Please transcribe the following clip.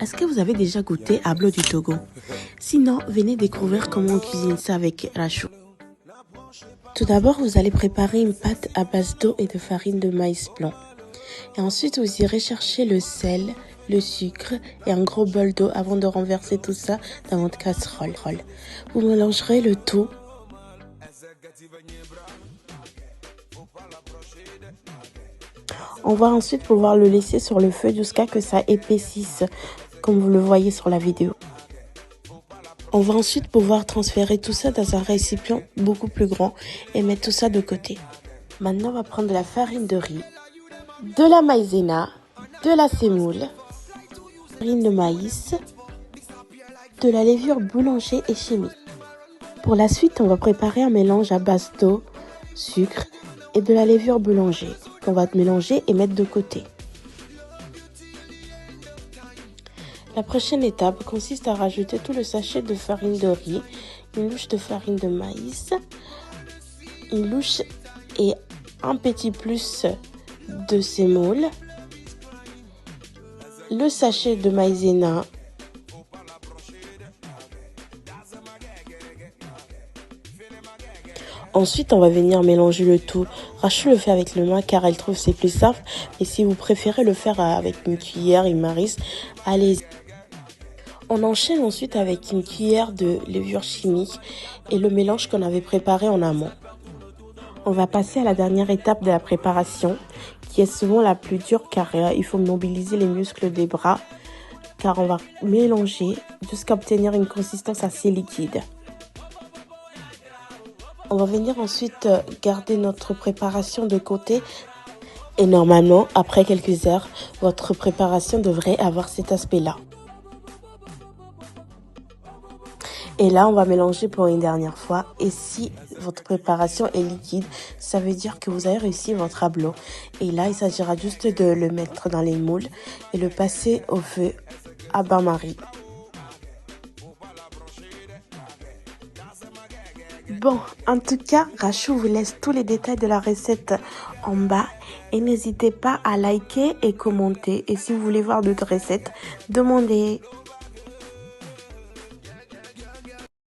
Est-ce que vous avez déjà goûté Ablo du Togo? Sinon, venez découvrir comment on cuisine ça avec Rachou. Tout d'abord, vous allez préparer une pâte à base d'eau et de farine de maïs blanc. Et ensuite, vous irez chercher le sel, le sucre et un gros bol d'eau avant de renverser tout ça dans votre casserole. Vous mélangerez le tout. On va ensuite pouvoir le laisser sur le feu jusqu'à ce que ça épaississe, comme vous le voyez sur la vidéo. On va ensuite pouvoir transférer tout ça dans un récipient beaucoup plus grand et mettre tout ça de côté. Maintenant, on va prendre de la farine de riz, de la maïzena, de la semoule, farine de maïs, de la levure boulanger et chimique. Pour la suite, on va préparer un mélange à base d'eau, sucre et de la levure boulanger qu'on va mélanger et mettre de côté. La prochaine étape consiste à rajouter tout le sachet de farine de riz, une louche de farine de maïs, une louche et un petit plus de semoule, le sachet de maïzena, ensuite, on va venir mélanger le tout. Rachou le fait avec le main car elle trouve c'est plus simple. Et si vous préférez le faire avec une cuillère, une maris, allez-y. On enchaîne ensuite avec une cuillère de levure chimique et le mélange qu'on avait préparé en amont. On va passer à la dernière étape de la préparation qui est souvent la plus dure car il faut mobiliser les muscles des bras car on va mélanger jusqu'à obtenir une consistance assez liquide. On va venir ensuite garder notre préparation de côté et normalement, après quelques heures, votre préparation devrait avoir cet aspect-là. Et là, on va mélanger pour une dernière fois. Et si votre préparation est liquide, ça veut dire que vous avez réussi votre ablo. Et là, il s'agira juste de le mettre dans les moules et le passer au feu à bain-marie. Bon, en tout cas, Rachou vous laisse tous les détails de la recette en bas. Et n'hésitez pas à liker et commenter. Et si vous voulez voir d'autres recettes, demandez.